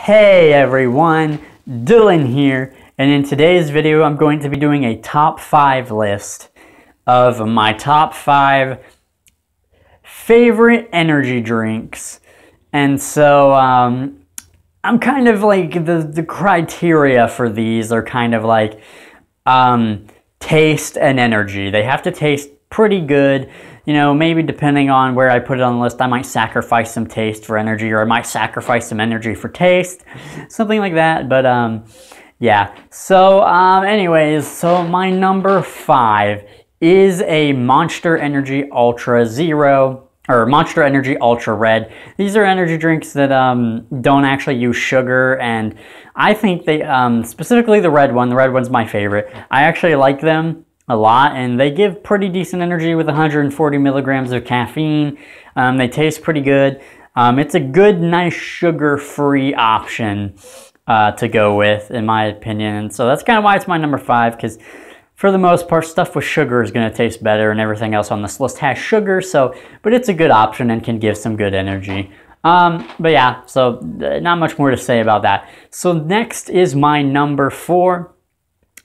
Hey everyone, Dylan here, and in today's video I'm going to be doing a top 5 list of my top 5 favorite energy drinks. And so I'm kind of like, the criteria for these are kind of like taste and energy. They have to taste pretty good. You know, maybe depending on where I put it on the list, I might sacrifice some taste for energy, or I might sacrifice some energy for taste, something like that. But yeah. So anyways, so my number 5 is a Monster Energy Ultra Zero, or Monster Energy Ultra Red. These are energy drinks that don't actually use sugar, and I think they, specifically the red one's my favorite. I actually like them a lot, and they give pretty decent energy with 140 milligrams of caffeine. They taste pretty good. It's a good, nice sugar-free option to go with, in my opinion. And so that's kind of why it's my number 5, because for the most part, stuff with sugar is going to taste better, and everything else on this list has sugar. So, but it's a good option and can give some good energy. But yeah, so not much more to say about that. So next is my number 4.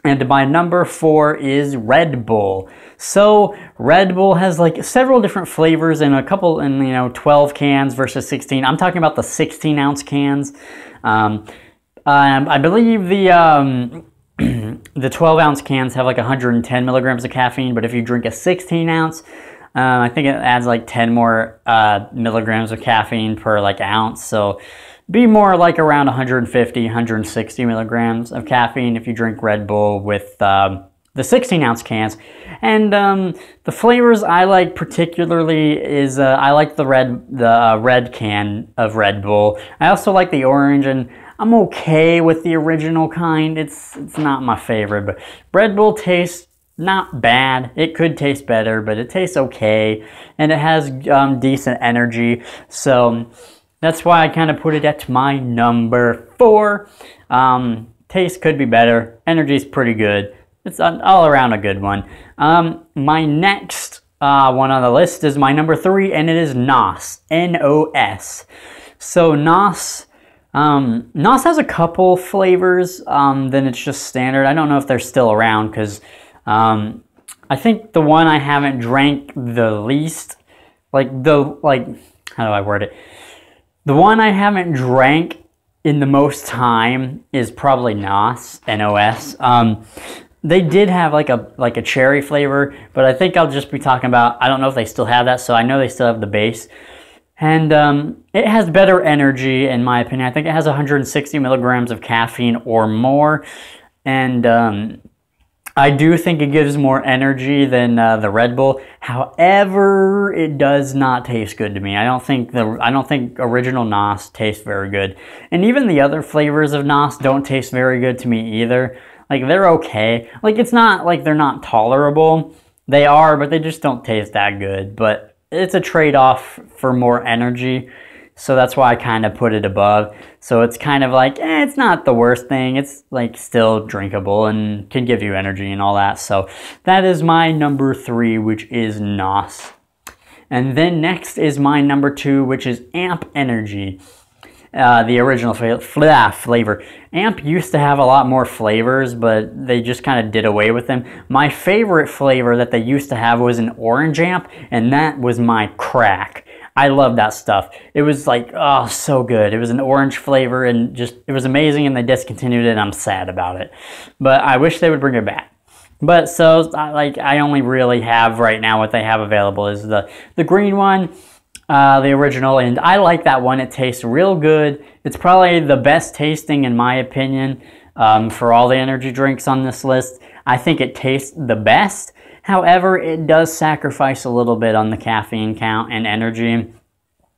And my number 4 is Red Bull. So Red Bull has like several different flavors in a couple, in 12 cans versus 16. I'm talking about the 16-ounce cans. I believe the the 12-ounce cans have like 110 milligrams of caffeine, but if you drink a 16-ounce, I think it adds like 10 more milligrams of caffeine per like ounce. So be more like around 150, 160 milligrams of caffeine if you drink Red Bull with the 16-ounce cans. And the flavors I like particularly is I like the red can of Red Bull. I also like the orange, and I'm okay with the original kind. It's not my favorite, but Red Bull tastes not bad. It could taste better, but it tastes okay, and it has decent energy. So that's why I kind of put it at my number 4. Taste could be better. Energy's pretty good. It's all around a good one. My next one on the list is my number 3, and it is NOS. N-O-S. So NOS has a couple flavors. Then it's just standard. I don't know if they're still around, because I think the one I haven't drank the least, how do I word it? The one I haven't drank in the most time is probably NOS, N-O-S. They did have like a cherry flavor, but I think I'll just be talking about, I don't know if they still have that, so I know they still have the base. And it has better energy, in my opinion. I think it has 160 milligrams of caffeine or more. And I do think it gives more energy than the Red Bull. However, it does not taste good to me. I don't think original NOS tastes very good, and even the other flavors of NOS don't taste very good to me either. Like, they're okay. Like, it's not like they're not tolerable. They are, but they just don't taste that good. But it's a trade-off for more energy. So that's why I kind of put it above. So it's kind of like, it's not the worst thing. It's like still drinkable and can give you energy and all that. So that is my number 3, which is NOS. And then next is my number 2, which is Amp Energy. The original flavor. Amp used to have a lot more flavors, but they just kind of did away with them. My favorite flavor that they used to have was an orange Amp, and that was my crack. I love that stuff. It was like, oh, so good. It was an orange flavor, and just, it was amazing, and they discontinued it, and I'm sad about it. But I wish they would bring it back. But so, I only really have right now, what they have available is the green one, the original, and I like that one. It tastes real good. It's probably the best tasting, in my opinion, for all the energy drinks on this list. I think it tastes the best. However, it does sacrifice a little bit on the caffeine count and energy.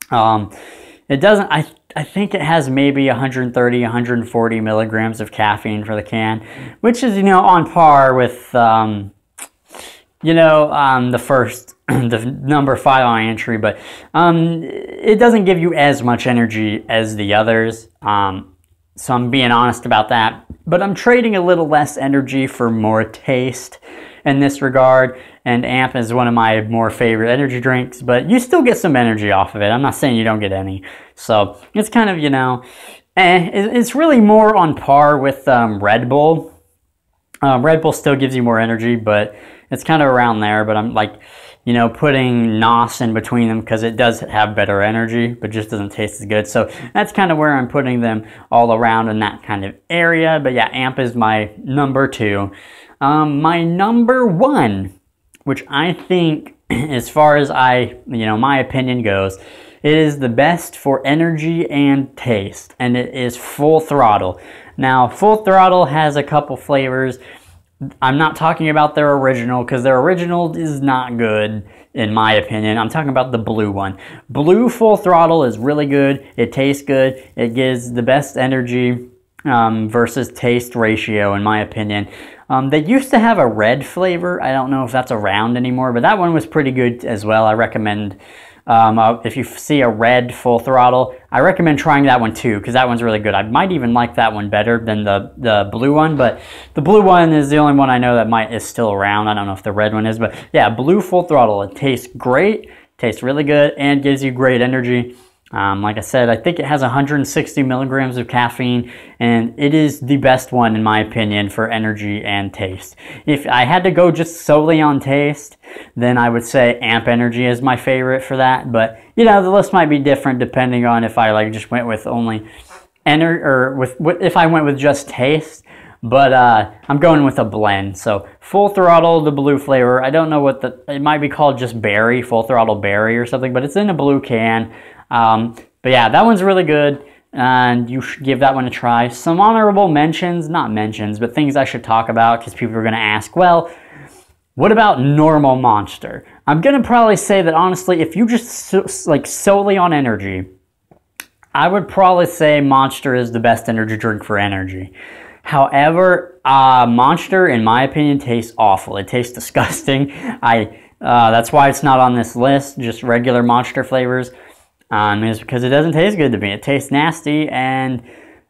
It doesn't, I think it has maybe 130, 140 milligrams of caffeine for the can, which is, on par with, the number 5 on entry, but it doesn't give you as much energy as the others. So I'm being honest about that. But I'm trading a little less energy for more taste in this regard, and Amp is one of my more favorite energy drinks, but you still get some energy off of it. I'm not saying you don't get any. So it's kind of, It's really more on par with Red Bull. Red Bull still gives you more energy, but it's kind of around there. But I'm like, you know, putting NOS in between them because it does have better energy, but just doesn't taste as good. So that's kind of where I'm putting them, all around in that kind of area. But yeah, AMP is my number 2. My number 1, which I think, as far as my opinion goes, it is the best for energy and taste, and it is Full Throttle. Now, Full Throttle has a couple flavors. I'm not talking about their original, because their original is not good, in my opinion. I'm talking about the blue one. Blue Full Throttle is really good. It tastes good. It gives the best energy versus taste ratio, in my opinion. They used to have a red flavor. I don't know if that's around anymore, but that one was pretty good as well. I recommend, if you see a red Full Throttle, I recommend trying that one too, because that one's really good. I might even like that one better than the blue one, but the blue one is the only one I know that is still around. I don't know if the red one is, but yeah, Blue Full Throttle. It tastes great, tastes really good, and gives you great energy. Like I said, I think it has 160 milligrams of caffeine, and it is the best one, in my opinion, for energy and taste. If I had to go just solely on taste, then I would say AMP Energy is my favorite for that. But, you know, the list might be different depending on if I just went with only if I went with just taste. But I'm going with a blend. So Full Throttle, the blue flavor. I don't know what it might be called, just berry, Full Throttle berry or something, but it's in a blue can. But yeah, that one's really good, and you should give that one a try. Some honorable mentions, not mentions, but things I should talk about, because people are going to ask, well, what about normal Monster? I'm going to probably say that, honestly, if you just solely on energy, I would probably say Monster is the best energy drink for energy. However, Monster, in my opinion, tastes awful. It tastes disgusting. That's why it's not on this list, just regular Monster flavors. Is because it doesn't taste good to me. It tastes nasty, and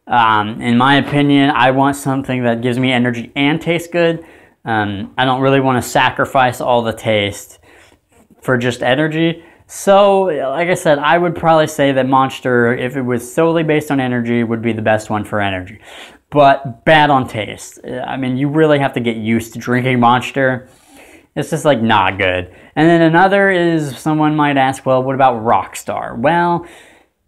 in my opinion, I want something that gives me energy and tastes good. I don't really want to sacrifice all the taste for just energy. So, like I said, I would probably say that Monster, if it was solely based on energy, would be the best one for energy. But bad on taste. I mean, you really have to get used to drinking Monster. It's just not good. And then another is, someone might ask, well, what about Rockstar? Well,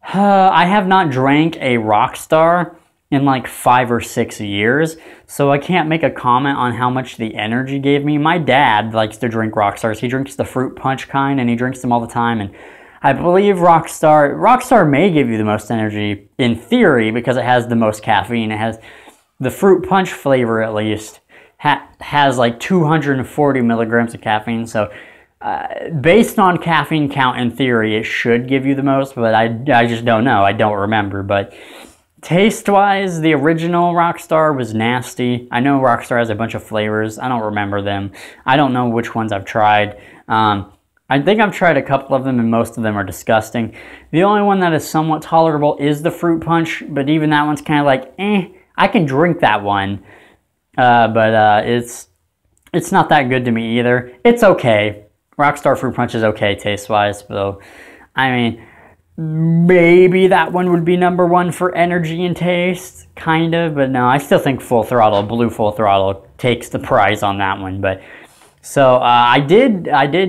I have not drank a Rockstar in 5 or 6 years, so I can't make a comment on how much the energy gave me. My dad likes to drink Rockstars. He drinks the fruit punch kind, and he drinks them all the time, and I believe Rockstar may give you the most energy in theory because it has the most caffeine. It has the fruit punch flavor, at least, has 240 milligrams of caffeine, so based on caffeine count, in theory, it should give you the most, but I just don't know. I don't remember, but taste-wise, the original Rockstar was nasty. I know Rockstar has a bunch of flavors. I don't remember them. I don't know which ones I've tried. I think I've tried a couple of them, and most of them are disgusting. The only one that is somewhat tolerable is the fruit punch, but even that one's kind of I can drink that one. But it's not that good to me either. It's okay. Rockstar Fruit Punch is okay taste-wise, so, I mean, maybe that one would be number 1 for energy and taste, kind of, but no, I still think Full Throttle, Blue Full Throttle, takes the prize on that one. But so I did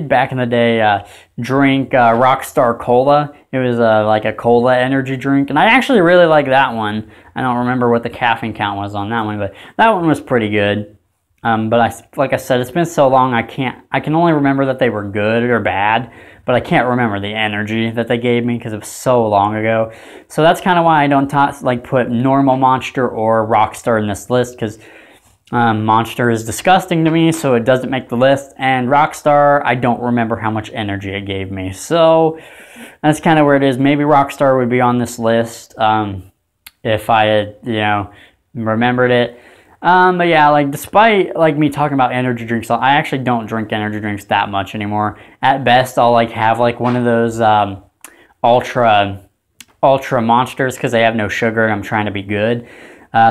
back in the day drink Rockstar Cola. It was like a cola energy drink, and I actually really like that one. I don't remember what the caffeine count was on that one, but that one was pretty good. But like I said, it's been so long, I can only remember that they were good or bad, but I can't remember the energy that they gave me because it was so long ago. So that's kind of why I don't put normal Monster or Rockstar in this list, because Monster is disgusting to me, so it doesn't make the list. And Rockstar, I don't remember how much energy it gave me. So that's kind of where it is. Maybe Rockstar would be on this list if I had, remembered it. But yeah, despite me talking about energy drinks, I actually don't drink energy drinks that much anymore. At best, I'll have one of those ultra monsters because they have no sugar and I'm trying to be good.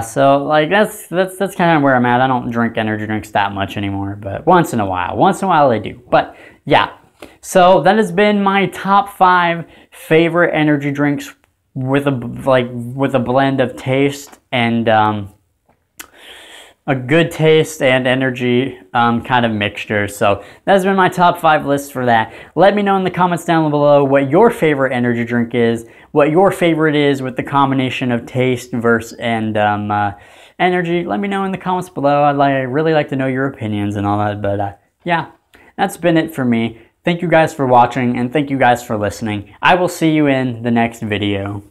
So that's kind of where I'm at. I don't drink energy drinks that much anymore, but once in a while I do. But yeah, so that has been my top 5 favorite energy drinks with a blend of taste and a good taste and energy kind of mixture. So that's been my top 5 list for that. Let me know in the comments down below what your favorite energy drink is, what your favorite is with the combination of taste versus and energy. Let me know in the comments below. I'd really like to know your opinions and all that. But yeah, that's been it for me. Thank you guys for watching, and thank you guys for listening. I will see you in the next video.